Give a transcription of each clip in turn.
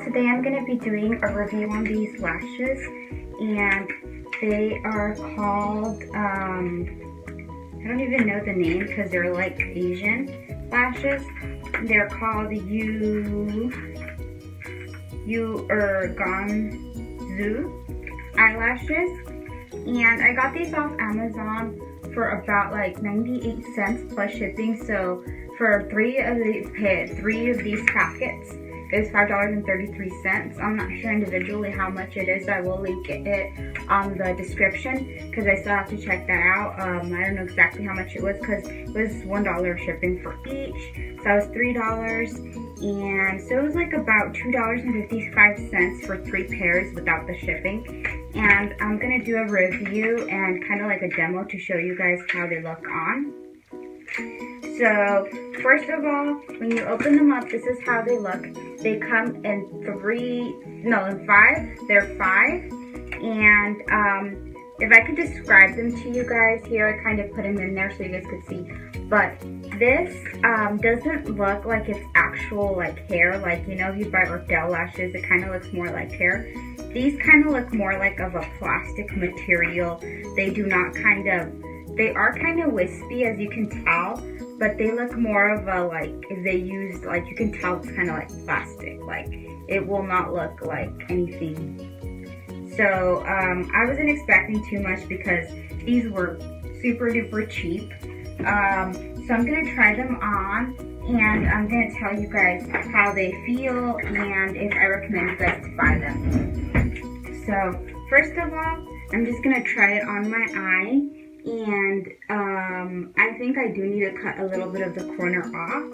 today I'm going to be doing a review on these lashes, and they are called, I don't even know the name because they're like Asian lashes. They're called Ganzu eyelashes, and I got these off Amazon for about like 98 cents plus shipping. So for three of these packets, it was $5.33. I'm not sure individually how much it is. I will link it on the description because I still have to check that out. I don't know exactly how much it was because it was $1 shipping for each. So that was $3. And so it was like about $2.55 for 3 pairs without the shipping. And I'm gonna do a review and kind of like a demo to show you guys how they look on. So first of all, when you open them up, this is how they look. They come in 5. They're 5. And if I could describe them to you guys here, I kind of put them in there so you guys could see. But this doesn't look like it's actual like hair. Like, you know, if you buy Ordell lashes, it kind of looks more like hair. These kind of look more like of a plastic material. They do not they are kind of wispy, as you can tell, but they look more of a, like, if they used, like, you can tell it's kind of like plastic. Like, it will not look like anything. So, I wasn't expecting too much because these were super duper cheap. So I'm going to try them on, and I'm going to tell you guys how they feel and if I recommend you guys to buy them. So, first of all, I'm just going to try it on my eye. And I think I do need to cut a little bit of the corner off,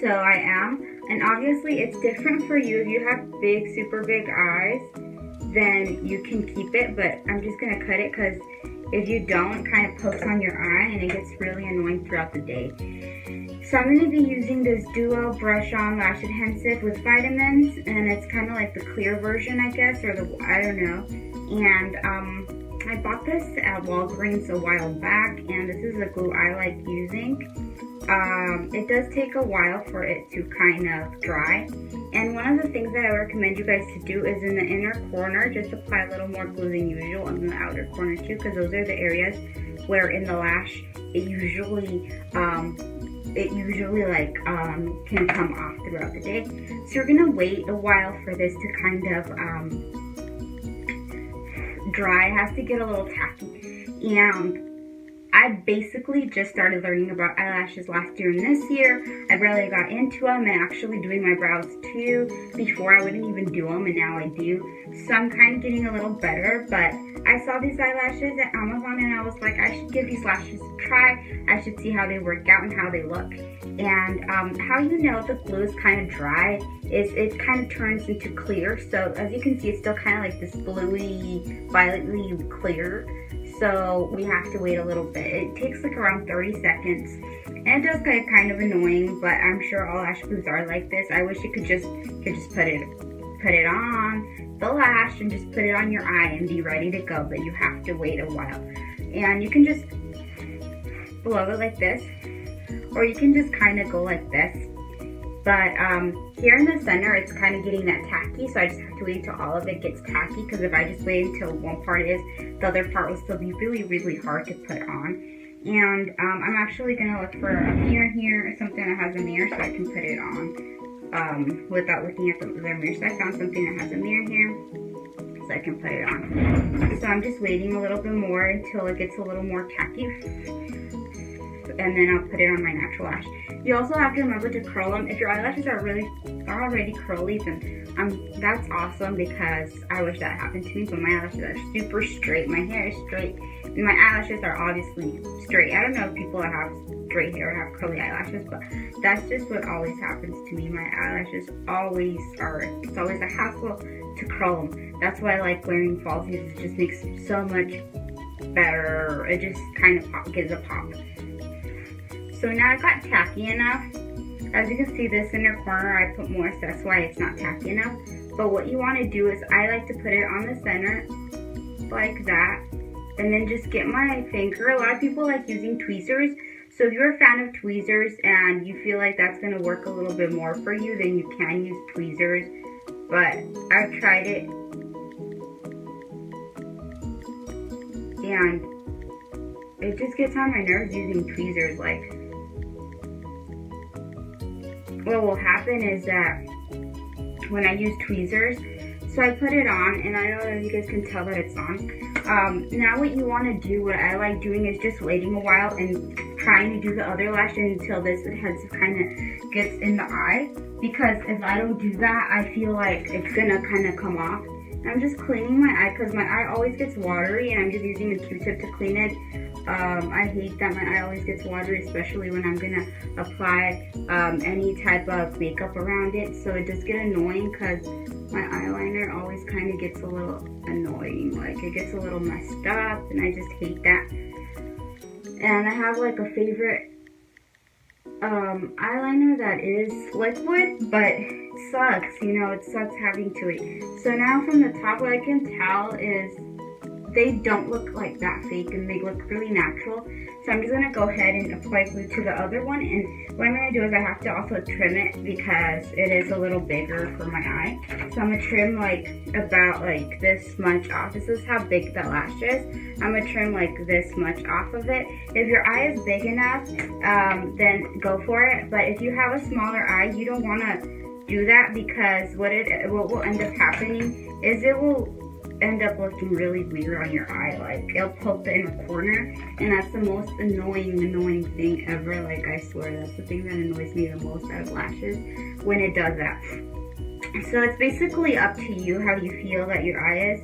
so I am. And obviously it's different for you. If you have big, super big eyes, then you can keep it, but I'm just gonna cut it because if you don't, it kind of pokes on your eye and it gets really annoying throughout the day. So I'm gonna be using this Duo Brush On Lash Adhesive with vitamins, and it's kind of like the clear version, I guess, or I don't know. And I bought this at Walgreens a while back, and this is a glue I like using. It does take a while for it to kind of dry, and one of the things that I recommend you guys to do is in the inner corner, just apply a little more glue than usual, and in the outer corner too, because those are the areas where in the lash it usually like can come off throughout the day. So you're gonna wait a while for this to kind of dry. It has to get a little tacky, and I basically just started learning about eyelashes last year and this year. I barely got into them and actually doing my brows too. Before I wouldn't even do them, and now I do. So I'm kind of getting a little better, but I saw these eyelashes at Amazon and I was like, I should give these lashes a try. I should see how they work out and how they look. And how you know if the glue is kind of dry is it kind of turns into clear. So as you can see, it's still kind of like this bluey, violetly clear. So we have to wait a little bit. It takes like around 30 seconds. And it does get kind of annoying, but I'm sure all lash glues are like this. I wish you could just put it on the lash and just put it on your eye and be ready to go, but you have to wait a while. And you can just blow it like this, or you can just kind of go like this. But here in the center, it's kind of getting that tacky, so I just have to wait until all of it gets tacky, because if I just wait until one part is, the other part will still be really, really hard to put on. And I'm actually going to look for a mirror here, or something that has a mirror, so I can put it on without looking at the mirror. So I found something that has a mirror here, so I can put it on. So I'm just waiting a little bit more until it gets a little more tacky, and then I'll put it on my natural lash. You also have to remember to curl them. If your eyelashes are already curly, then that's awesome, because I wish that happened to me, but my eyelashes are super straight. My hair is straight, and my eyelashes are obviously straight. I don't know if people that have straight hair have curly eyelashes, but that's just what always happens to me. My eyelashes it's always a hassle to curl them. That's why I like wearing falsies. It just makes it so much better. It just kind of gives a pop. So now it got tacky enough. As you can see, this inner corner, I put more, so that's why it's not tacky enough. But what you want to do is, I like to put it on the center, like that, and then just get my finger. A lot of people like using tweezers, so if you're a fan of tweezers and you feel like that's going to work a little bit more for you, then you can use tweezers. but I've tried it, and it just gets on my nerves using tweezers. Like, what will happen is that when I use tweezers, so I put it on, and I don't know if you guys can tell that it's on. Now what you want to do, what I like doing, is just waiting a while and trying to do the other lash until this head kind of gets in the eye. Because if I don't do that, I feel like it's gonna kind of come off. I'm just cleaning my eye because my eye always gets watery, and I'm just using a Q-tip to clean it. I hate that my eye always gets watery, especially when I'm gonna apply any type of makeup around it. So it does get annoying because my eyeliner always kind of gets a little annoying. Like, it gets a little messed up, and I just hate that. And I have like a favorite eyeliner that is liquid, but it sucks, you know, it sucks having to wait. So now from the top, what I can tell is they don't look like that fake, and they look really natural. So I'm just going to go ahead and apply glue to the other one, and what I'm going to do is I have to also trim it because it is a little bigger for my eye. So I'm going to trim like about like this much off. This is how big the lash is. I'm going to trim like this much off of it. If your eye is big enough, then go for it. But if you have a smaller eye, you don't want to do that, because what will end up happening is it will end up looking really weird on your eye. Like, it'll poke the inner corner, and that's the most annoying thing ever. Like, I swear, that's the thing that annoys me the most out of lashes, when it does that. So it's basically up to you how you feel that your eye is,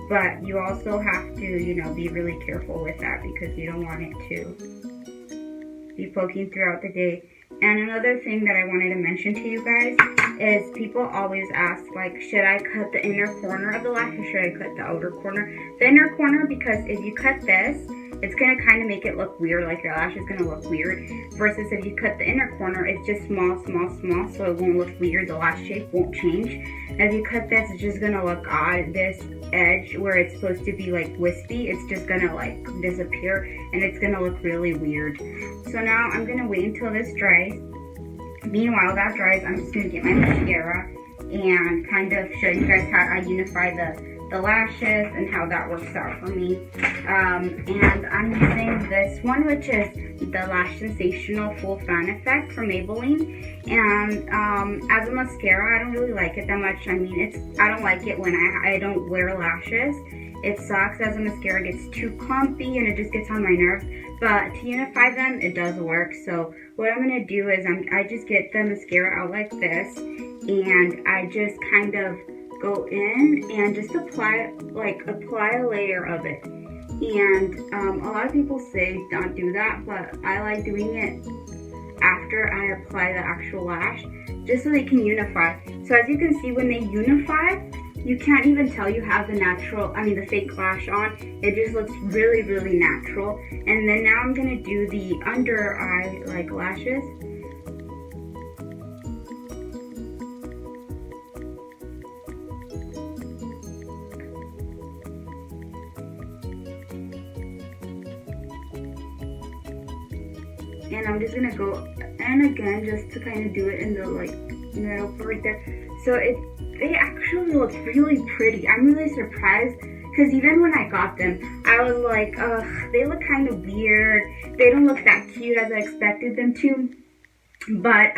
but you also have to, you know, be really careful with that, because you don't want it to be poking throughout the day. And another thing that I wanted to mention to you guys is people always ask, like, should I cut the inner corner of the lash or should I cut the outer corner? The inner corner, because if you cut this, it's going to kind of make it look weird, like your lash is going to look weird. Versus if you cut the inner corner, it's just small, so it won't look weird. The lash shape won't change. If you cut this, it's just going to look odd. This edge where it's supposed to be like wispy, it's just going to like disappear, and it's going to look really weird. So now I'm going to wait until this dries. Meanwhile, that dries, I'm just going to get my mascara and kind of show you guys how I unify the lashes and how that works out for me. And I'm using this one, which is the Lash Sensational Full Fan Effect from Maybelline. And as a mascara, I don't really like it that much. I mean, I don't like it when I don't wear lashes. It sucks as a mascara. It gets too clumpy and it just gets on my nerves. But to unify them, it does work. So what I'm going to do is I just get the mascara out like this, and I just kind of go in and just apply a layer of it. And a lot of people say don't do that, but I like doing it after I apply the actual lash, just so they can unify. So as you can see, when they unify, you can't even tell you have the fake lash on. It just looks really, really natural. And then now I'm gonna do the under eye lashes. And I'm just gonna go and again just to kind of do it in the middle part right there. So they actually look really pretty. I'm really surprised, because even when I got them, I was like, ugh, they look kind of weird. They don't look that cute as I expected them to. But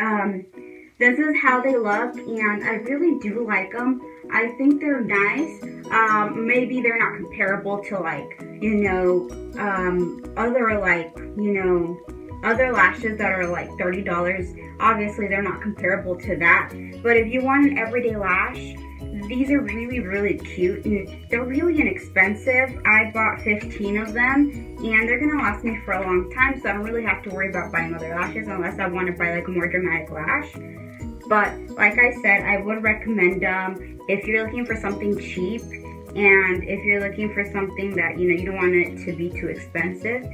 this is how they look, and I really do like them. I think they're nice. Maybe they're not comparable to other lashes that are like $30. Obviously, they're not comparable to that. But if you want an everyday lash, these are really, really cute, and they're really inexpensive. I bought 15 of them, and they're gonna last me for a long time, so I don't really have to worry about buying other lashes unless I want to buy like a more dramatic lash. But like I said, I would recommend them if you're looking for something cheap, and if you're looking for something that you don't want it to be too expensive.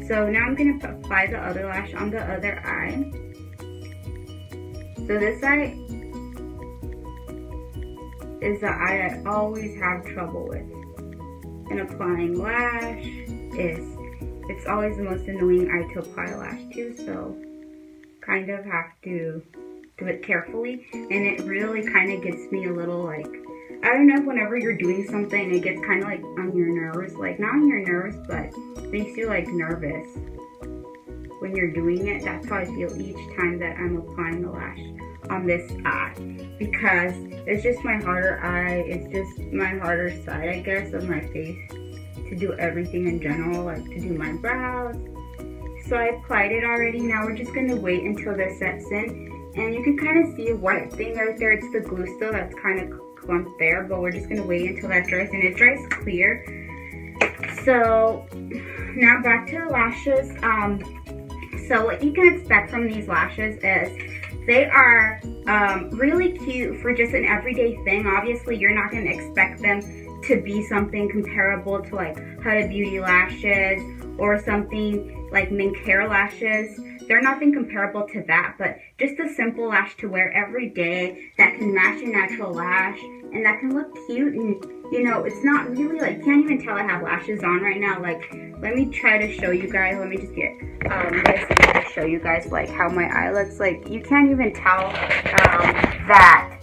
So now I'm going to apply the other lash on the other eye. So this eye is the eye I always have trouble with. And applying lash it's always the most annoying eye to apply lash to, so kind of have to do it carefully, and it really kind of gets me a little like, I don't know, whenever you're doing something, it gets kind of like on your nerves, like not on your nerves, but makes you like nervous when you're doing it. That's how I feel each time that I'm applying the lash on this eye, because it's just my harder eye, it's just my harder side, I guess, of my face to do everything in general, like to do my brows. So I applied it already. Now we're just gonna wait until this sets in, and you can kind of see a white thing right there. It's the glue still that's kind of clumped there, but we're just gonna wait until that dries, and it dries clear. So now back to the lashes. So what you can expect from these lashes is they are really cute for just an everyday thing. Obviously, you're not going to expect them to be something comparable to like Huda Beauty lashes or something like mink hair lashes. They're nothing comparable to that, but just a simple lash to wear every day that can match a natural lash and that can look cute. And you know, it's not really like, you can't even tell I have lashes on right now. Like, let me try to show you guys. Let me just get this to show you guys like how my eye looks. Like, you can't even tell that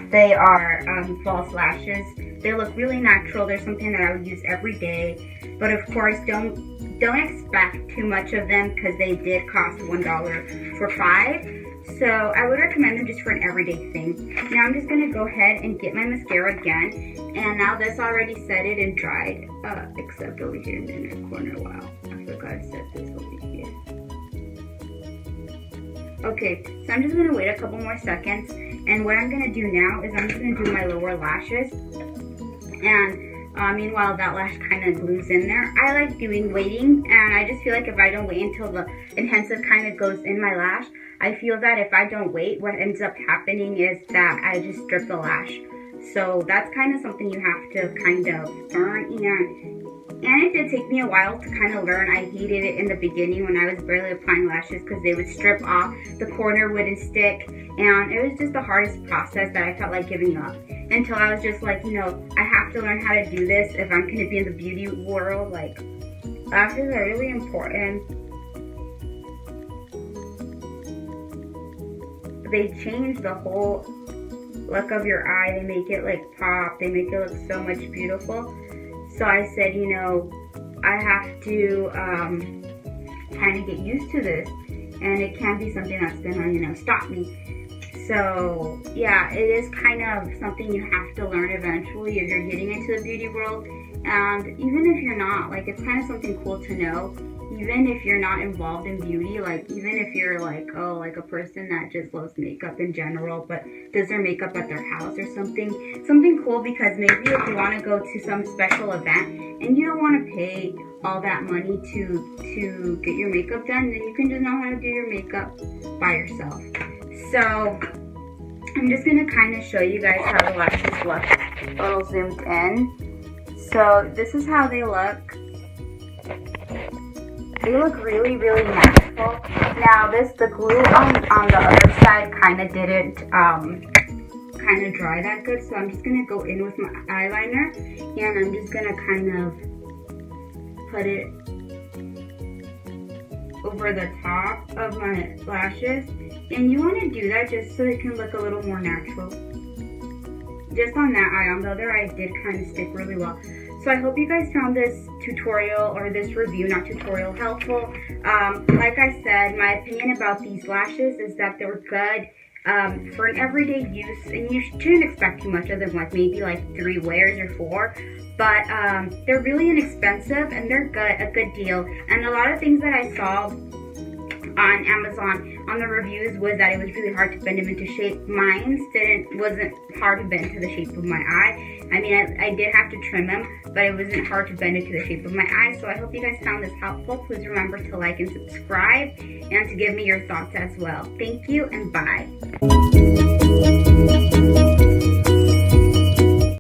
they are false lashes. They look really natural. They're something that I would use every day, but of course don't expect too much of them because they did cost $1 for 5. So I would recommend them just for an everyday thing. Now I'm just gonna go ahead and get my mascara again, and now this already set it and dried, except over here in the inner corner. Wow, I forgot to set this over here. Okay, so I'm just gonna wait a couple more seconds, and what I'm gonna do now is I'm just gonna do my lower lashes, and meanwhile that lash kind of glues in there. I like waiting, and I just feel like if I don't wait until the intensive kind of goes in my lash, I feel that if I don't wait, what ends up happening is that I just strip the lash. So that's kind of something you have to kind of learn, and it did take me a while to kind of learn. I hated it in the beginning when I was barely applying lashes because they would strip off, the corner wouldn't stick, and it was just the hardest process that I felt like giving up. Until I was just like, you know, I have to learn how to do this if I'm going to be in the beauty world. Like, lashes are really important. They change the whole look of your eye. They make it like pop. They make it look so much beautiful. So I said, you know, I have to kind of get used to this, and it can't be something that's gonna, you know, stop me. So yeah, it is kind of something you have to learn eventually if you're getting into the beauty world. And even if you're not, like, it's kind of something cool to know. Even if you're not involved in beauty, like, even if you're like, oh, like a person that just loves makeup in general, but does their makeup at their house or something cool, because maybe if you want to go to some special event and you don't want to pay all that money to get your makeup done, then you can just know how to do your makeup by yourself. So I'm just going to kind of show you guys how the lashes look a little zoomed in. So this is how they look. They look really, really natural. Now the glue on the other side kind of didn't kind of dry that good, so I'm just going to go in with my eyeliner, and I'm just going to kind of put it over the top of my lashes. And you want to do that just so it can look a little more natural. Just on that eye. On the other eye, it did kind of stick really well. So I hope you guys found this tutorial, or this review, not tutorial, helpful. Like I said, my opinion about these lashes is that they're good for an everyday use, and you shouldn't expect too much of them, like maybe like 3 wears or 4. But they're really inexpensive, and they're a good deal. And a lot of things that I saw on Amazon on the reviews was that it was really hard to bend them into shape. Mine wasn't hard to bend to the shape of my eye. I mean, I did have to trim them, but it wasn't hard to bend it to the shape of my eye. So I hope you guys found this helpful. Please remember to like and subscribe, and to give me your thoughts as well. Thank you, and bye.